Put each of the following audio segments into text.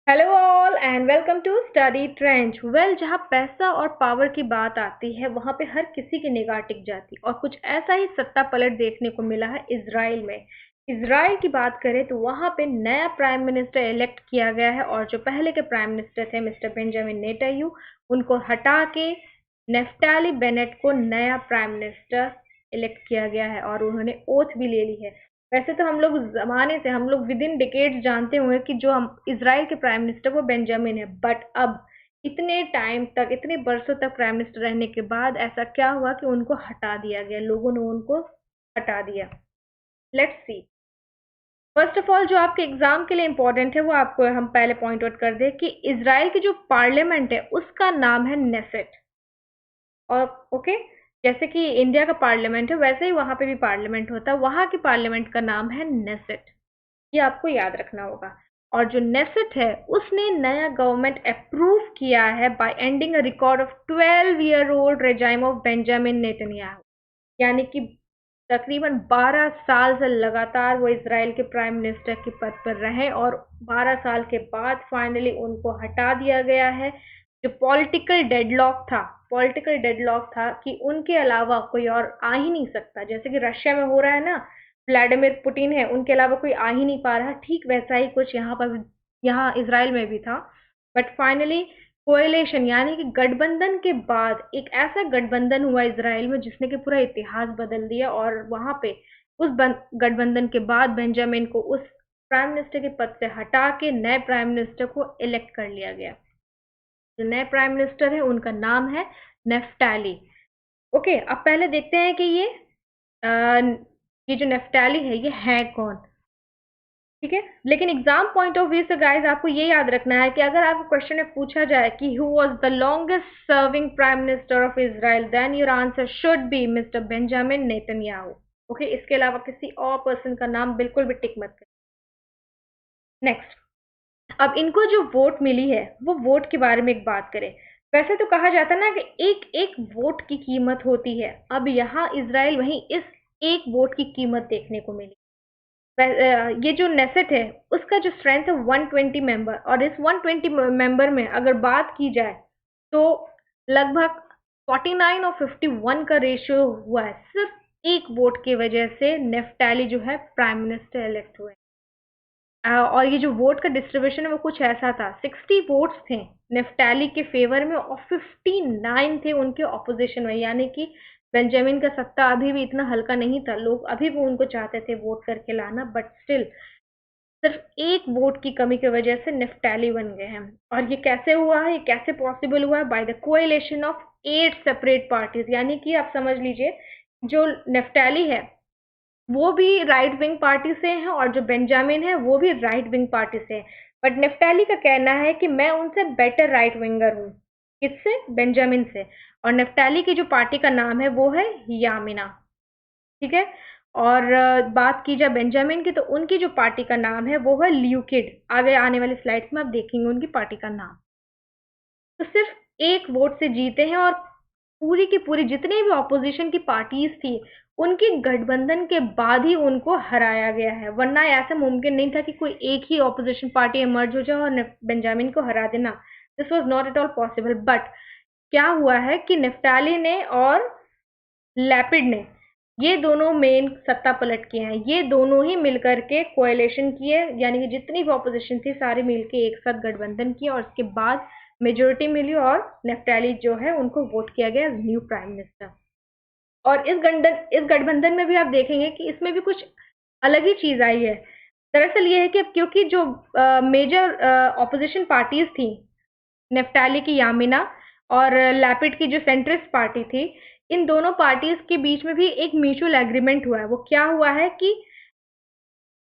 Hello all and welcome to study trench. जहाँ पैसा और पावर की बात आती है वहाँ पे हर किसी की निगाह टिक जाती है और कुछ ऐसा ही सत्ता पलट देखने को मिला है इजराइल में। इजराइल की बात करें तो वहाँ पे नया प्राइम मिनिस्टर इलेक्ट किया गया है और जो पहले के प्राइम मिनिस्टर थे मिस्टर बेंजामिन नेतन्याहू, उनको हटा के नेफ्ताली बेनेट को नया प्राइम मिनिस्टर इलेक्ट किया गया है और उन्होंने ओथ भी ले ली है। वैसे तो हम लोग विद इन डिकेड्स जानते हुए कि जो हम इजराइल के प्राइम मिनिस्टर वो बेंजामिन है, बट अब इतने टाइम तक, इतने बरसों तक प्राइम मिनिस्टर रहने के बाद ऐसा क्या हुआ कि उनको हटा दिया गया, लोगों ने उनको हटा दिया। Let's see. First of all, जो आपके एग्जाम के लिए इंपॉर्टेंट है वो आपको हम पहले पॉइंट आउट कर दे कि इजराइल की जो पार्लियामेंट है उसका नाम है नेसेट। और ओके, जैसे कि इंडिया का पार्लियामेंट है वैसे ही वहां पे भी पार्लियामेंट होता है, वहां की पार्लियामेंट का नाम है नेसेट। ये आपको याद रखना होगा। और जो नेसेट है उसने नया गवर्नमेंट अप्रूव किया है bye ending a record of 12 year old regime of Benjamin Netanyahu. यानी कि तकरीबन 12 साल से लगातार वो इसराइल के प्राइम मिनिस्टर के पद पर रहे और 12 साल के बाद फाइनली उनको हटा दिया गया है। जो पॉलिटिकल डेडलॉक था कि उनके अलावा कोई और आ ही नहीं सकता, जैसे कि रशिया में हो रहा है ना, व्लादिमीर पुतिन है, उनके अलावा कोई आ ही नहीं पा रहा, ठीक वैसा ही कुछ यहाँ इसराइल में भी था। बट फाइनली कोएलिशन यानी कि गठबंधन के बाद एक ऐसा गठबंधन हुआ इसराइल में जिसने कि पूरा इतिहास बदल दिया और वहां पे उस गठबंधन के बाद बेंजामिन को उस प्राइम मिनिस्टर के पद से हटा के नए प्राइम मिनिस्टर को इलेक्ट कर लिया गया। जो नए प्राइम मिनिस्टर है उनका नाम है नेफ्ताली। ओके, अब पहले देखते हैं कि ये जो नेफ्ताली है कौन। ठीक है, लेकिन एग्जाम पॉइंट ऑफ व्यू से गाइस आपको ये याद रखना है कि अगर आपको क्वेश्चन में पूछा जाए कि who was the longest serving prime minister of Israel, then your answer should be mister Benjamin Netanyahu. Okay, इसके अलावा किसी और पर्सन का नाम बिल्कुल भी टिक मत करें। नेक्स्ट, अब इनको जो वोट मिली है वो वोट के बारे में एक बात करें। वैसे तो कहा जाता है ना कि एक एक वोट की कीमत होती है, अब यहाँ इसराइल वहीं इस एक वोट की कीमत देखने को मिली। ये जो नेसेट है उसका जो स्ट्रेंथ है 120 मेंबर, और इस 120 मेंबर में अगर बात की जाए तो लगभग 49 और 51 का रेशियो हुआ है, सिर्फ एक वोट की वजह से नेफ्ताली जो है प्राइम मिनिस्टर इलेक्ट हुए। और ये जो वोट का डिस्ट्रीब्यूशन है वो कुछ ऐसा था, 60 वोट्स थे नेफ्ताली के फेवर में और 59 थे उनके ऑपोजिशन में। यानी कि बेंजामिन का सत्ता अभी भी इतना हल्का नहीं था, लोग अभी भी उनको चाहते थे वोट करके लाना, बट स्टिल सिर्फ एक वोट की कमी की वजह से नेफ्ताली बन गए हैं। और ये कैसे हुआ है, ये कैसे पॉसिबल हुआ है? By the coalition of 8 separate parties. यानी कि आप समझ लीजिए, जो नेफ्ताली है वो भी राइट विंग पार्टी से हैं और जो बेंजामिन है वो भी राइट विंग पार्टी से हैं। बट नेफ्ताली का कहना है कि मैं उनसे बेटर राइट विंगर हूँ। किससे? बेंजामिन से। और नेफ्ताली की जो पार्टी का नाम है वो है यामिना। ठीक है। और बात की जाए बेंजामिन की तो उनकी जो पार्टी का नाम है वो है ल्यूकिड। आगे आने वाली स्लाइड्स में आप देखेंगे उनकी पार्टी का नाम। तो सिर्फ एक वोट से जीते हैं और पूरी की पूरी जितनी भी ऑपोजिशन की पार्टीज थी उनके गठबंधन के बाद ही उनको हराया गया है, वरना ऐसा मुमकिन नहीं था कि कोई एक ही ऑपोजिशन पार्टी इमर्ज हो जाए और बेंजामिन को हरा देना। This was not at all possible. But क्या हुआ है कि नेफ्ताली ने और लैपिड ने, ये दोनों मेन सत्ता पलट किए हैं, ये दोनों ही मिलकर के कोएलिशन किए, यानी कि जितनी भी ऑपोजिशन थी सारी मिलके एक साथ गठबंधन किया और उसके बाद मेजोरिटी मिली और नेफ्ताली जो है उनको वोट किया गया न्यू प्राइम मिनिस्टर। और इस गठबंधन में भी आप देखेंगे कि इसमें भी कुछ अलग ही चीज आई है। दरअसल ये है कि अब क्योंकि जो मेजर ऑपोजिशन पार्टीज थी, नेफ्ताली की यामिना और लैपिड की जो सेंट्रिस्ट पार्टी थी, इन दोनों पार्टीज के बीच में भी एक म्यूचुअल एग्रीमेंट हुआ है। वो क्या हुआ है कि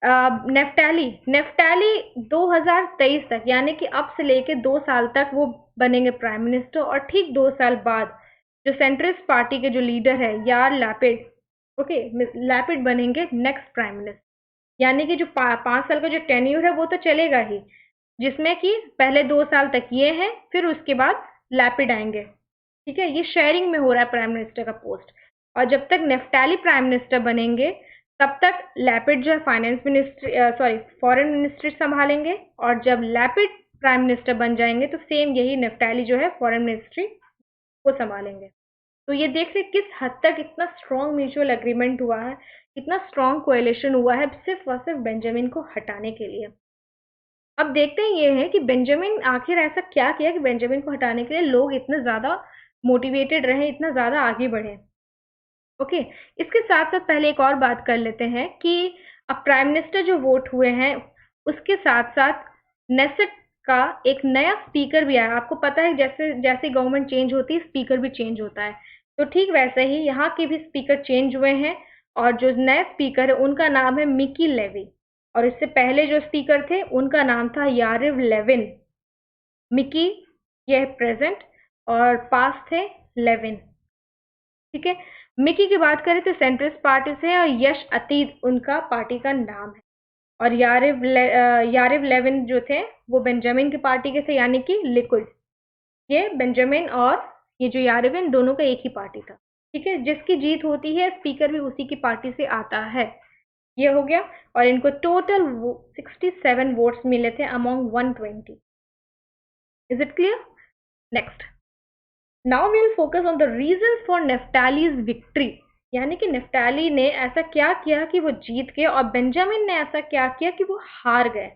नेफ्ताली नेफ्ताली 2023 तक, यानी कि अब से लेके 2 साल तक वो बनेंगे प्राइम मिनिस्टर, और ठीक 2 साल बाद जो सेंट्रिस्ट पार्टी के जो लीडर है यार लैपिड, ओके, लैपिड बनेंगे नेक्स्ट प्राइम मिनिस्टर। यानी कि जो 5 साल का जो टेन्यूर है वो तो चलेगा ही, जिसमें कि पहले 2 साल तक ये है, फिर उसके बाद लैपिड आएंगे। ठीक है, ये शेयरिंग में हो रहा है प्राइम मिनिस्टर का पोस्ट। और जब तक नेफ्ताली प्राइम मिनिस्टर बनेंगे तब तक लैपिड जो है finance ministry, sorry, foreign ministry संभालेंगे। और जब लैपिड प्राइम मिनिस्टर बन जाएंगे तो सेम यही नफ्ताली जो है फॉरेन मिनिस्ट्री वो संभालेंगे। तो ये देख रहे किस हद तक इतना स्ट्रॉन्ग म्यूचुअल एग्रीमेंट हुआ है, इतना स्ट्रॉन्ग कोएलिशन हुआ है सिर्फ और सिर्फ बेंजामिन को हटाने के लिए। अब देखते हैं ये है कि बेंजामिन आखिर ऐसा क्या किया कि बेंजामिन को हटाने के लिए लोग इतने ज़्यादा मोटिवेटेड रहे, इतना ज़्यादा आगे बढ़े। ओके, इसके साथ साथ पहले एक और बात कर लेते हैं कि अब प्राइम मिनिस्टर जो वोट हुए हैं उसके साथ साथ नेसेट का एक नया स्पीकर भी आया। आपको पता है जैसे जैसे गवर्नमेंट चेंज होती है स्पीकर भी चेंज होता है, तो ठीक वैसे ही यहाँ के भी स्पीकर चेंज हुए हैं और जो नए स्पीकर है उनका नाम है मिकी लेवी और इससे पहले जो स्पीकर थे उनका नाम था यारिव लेविन। मिकी ये प्रेजेंट और पास थे लेविन। ठीक है, मिकी की बात करें तो सेंट्रिस्ट पार्टी से है और यश अतीत उनका पार्टी का नाम है और यारिव लेविन जो थे वो बेंजामिन की पार्टी के थे यानी कि लिक्विड। ये बेंजामिन और ये जो यारिविन दोनों का एक ही पार्टी था। ठीक है, जिसकी जीत होती है स्पीकर भी उसी की पार्टी से आता है। ये हो गया और इनको टोटल 67 वोट्स मिले थे among 120। Is it clear? Next, now we will focus on the reasons for Naftali's victory, यानी कि नेफ्टाली ने ऐसा क्या किया कि वो जीत गए और बेंजामिन ने ऐसा क्या किया कि वो हार गए।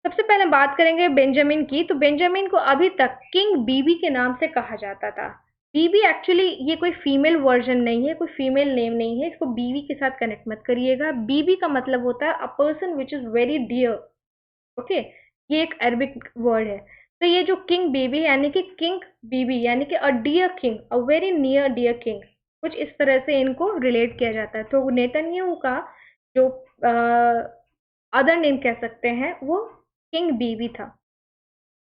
सबसे पहले बात करेंगे बेंजामिन की, तो बेंजामिन को अभी तक किंग बीबी के नाम से कहा जाता था। बीबी एक्चुअली ये कोई फीमेल वर्जन नहीं है, कोई फीमेल नेम नहीं है, इसको बीबी के साथ कनेक्ट मत करिएगा। बीबी का मतलब होता है a person which is very dear. Okay, ये एक अरबिक वर्ड है। तो ये जो किंग बेबी यानी कि किंग बीबी यानी कि a dear king, a very near dear king, कुछ इस तरह से इनको रिलेट किया जाता है। तो नेतन्याहू का जो अदर नेम कह सकते हैं वो किंग बीबी था,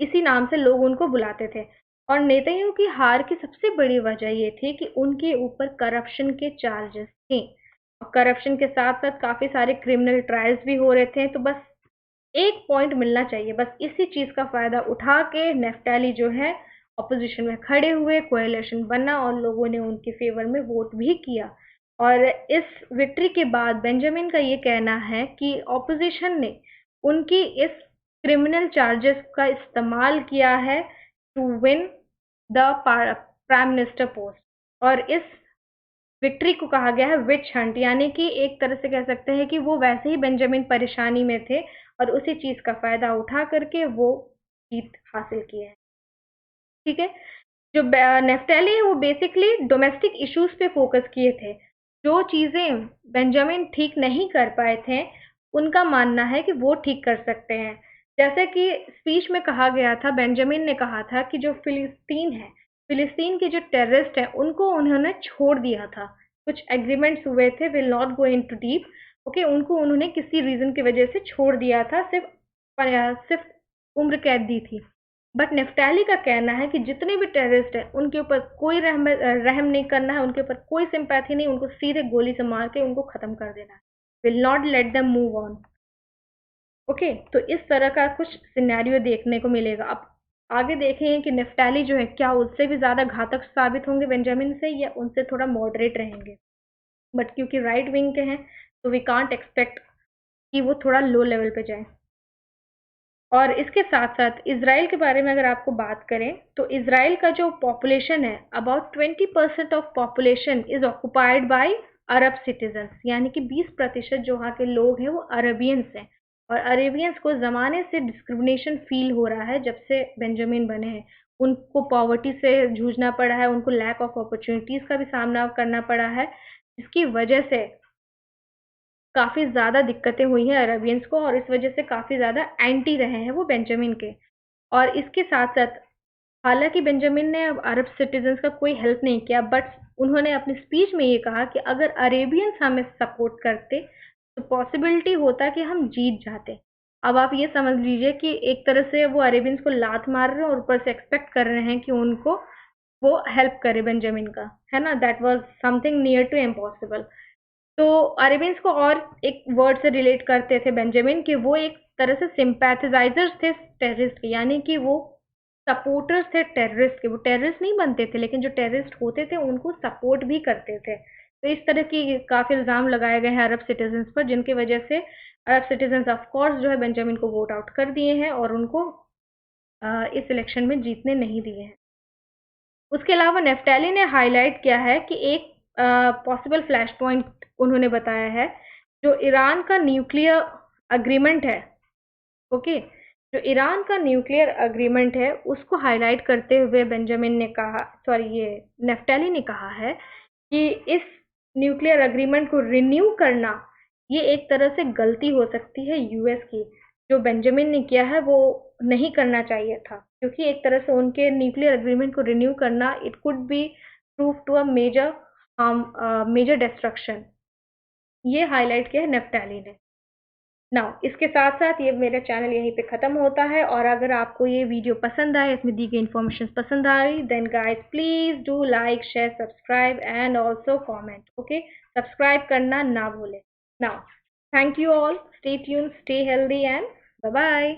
इसी नाम से लोग उनको बुलाते थे। और नेतन्याहू की हार की सबसे बड़ी वजह ये थी कि उनके ऊपर करप्शन के चार्जेस थे और करप्शन के साथ साथ काफी सारे क्रिमिनल ट्रायल्स भी हो रहे थे। तो बस एक पॉइंट मिलना चाहिए, बस इसी चीज का फायदा उठा के नेफ्टाली जो है ऑपोजिशन में खड़े हुए, कोएलिशन बना और लोगों ने उनके फेवर में वोट भी किया। और इस विक्ट्री के बाद बेंजामिन का ये कहना है कि ऑपोजिशन ने उनकी इस क्रिमिनल चार्जेस का इस्तेमाल किया है to win the prime minister post. और इस विक्ट्री को कहा गया है विच हंट, यानी कि एक तरह से कह सकते हैं कि वो वैसे ही बेंजामिन परेशानी में थे और उसी चीज का फायदा उठा करके वो जीत हासिल की है। ठीक है, जो नेफ्ताली है वो बेसिकली डोमेस्टिक इश्यूज पे फोकस किए थे। जो चीजें बेंजामिन ठीक नहीं कर पाए थे उनका मानना है कि वो ठीक कर सकते हैं। जैसे कि स्पीच में कहा गया था, बेंजामिन ने कहा था कि जो फिलिस्तीन है, फिलिस्तीन के जो टेररिस्ट हैं उनको उन्होंने छोड़ दिया था। कुछ एग्रीमेंट्स हुए थे, will not go into deep. Okay, उनको उन्होंने किसी रीजन की वजह से छोड़ दिया था, सिर्फ उम्र कैद दी थी। बट नेफ्ताली का कहना है कि जितने भी टेररिस्ट हैं उनके ऊपर कोई रहम नहीं करना है, उनके ऊपर कोई सिंपैथी नहीं, उनको सीधे गोली से मार के उनको खत्म कर देना है। Will not let them move on. Okay, तो इस तरह का कुछ सिनेरियो देखने को मिलेगा। अब आगे देखें कि नेफ्ताली जो है क्या उससे भी ज्यादा घातक साबित होंगे बेंजामिन से या उनसे थोड़ा मॉडरेट रहेंगे। बट क्योंकि राइट विंग के हैं तो वी कांट एक्सपेक्ट कि वो थोड़ा लो लेवल पे जाए। और इसके साथ साथ इसराइल के बारे में अगर आपको बात करें तो इसराइल का जो पॉपुलेशन है about 20% of population is occupied by Arab citizens, यानी कि 20% जो वहाँ के लोग हैं वो अरबियंस हैं। और अरेबियंस को ज़माने से डिस्क्रिमिनेशन फील हो रहा है जब से बेंजामिन बने हैं। उनको पॉवर्टी से जूझना पड़ा है, उनको लैक ऑफ अपॉर्चुनिटीज़ का भी सामना करना पड़ा है, जिसकी वजह से काफ़ी ज़्यादा दिक्कतें हुई हैं अरबियंस को और इस वजह से काफ़ी ज़्यादा एंटी रहे हैं वो बेंजामिन के। और इसके साथ-साथ हालाँकि बेंजामिन ने अब अरब सिटीजन्स का कोई हेल्प नहीं किया, बट उन्होंने अपनी स्पीच में ये कहा कि अगर अरेबियंस हमें सपोर्ट करते तो पॉसिबिलिटी होता कि हम जीत जाते। अब आप ये समझ लीजिए कि एक तरह से वो अरेबियंस को लात मार रहे हैं और ऊपर से एक्सपेक्ट कर रहे हैं कि उनको वो हेल्प करे बेंजामिन का, है ना? That was something near to impossible. तो अरेबियंस को और एक वर्ड से रिलेट करते थे बेंजामिन कि वो एक तरह से सिंपैथेसाइजर्स थे टेररिस्ट के, यानी कि वो सपोर्टर्स थे टेररिस्ट के। वो टेररिस्ट नहीं बनते थे लेकिन जो टेररिस्ट होते थे उनको सपोर्ट भी करते थे। तो इस तरह की काफ़ी इल्ज़ाम लगाए गए हैं अरब सिटीजन्स पर, जिनकी वजह से अरब सिटीजन्स ऑफ कोर्स जो है बेंजामिन को वोट आउट कर दिए हैं और उनको इस इलेक्शन में जीतने नहीं दिए हैं। उसके अलावा नेफ्टैली ने हाईलाइट किया है कि एक पॉसिबल फ्लैश पॉइंट उन्होंने बताया है, जो ईरान का न्यूक्लियर अग्रीमेंट है, ओके, जो ईरान का न्यूक्लियर अग्रीमेंट है उसको हाईलाइट करते हुए बेंजामिन ने कहा, सॉरी ये नेफ्टैली ने कहा है कि इस न्यूक्लियर अग्रीमेंट को रिन्यू करना ये एक तरह से गलती हो सकती है यूएस की। जो बेंजामिन ने किया है वो नहीं करना चाहिए था, क्योंकि एक तरह से उनके न्यूक्लियर अग्रीमेंट को रिन्यू करना it could be prove to a major major destruction. ये हाईलाइट किया है नेफ्टैली ने। नाउ इसके साथ साथ ये मेरा चैनल यहीं पे ख़त्म होता है, और अगर आपको ये वीडियो पसंद आए, इसमें दी गई इन्फॉर्मेशन पसंद आई, then guys please do like share subscribe and also comment, okay, subscribe करना ना भूलें। Now thank you all, stay tune, stay healthy and bye bye.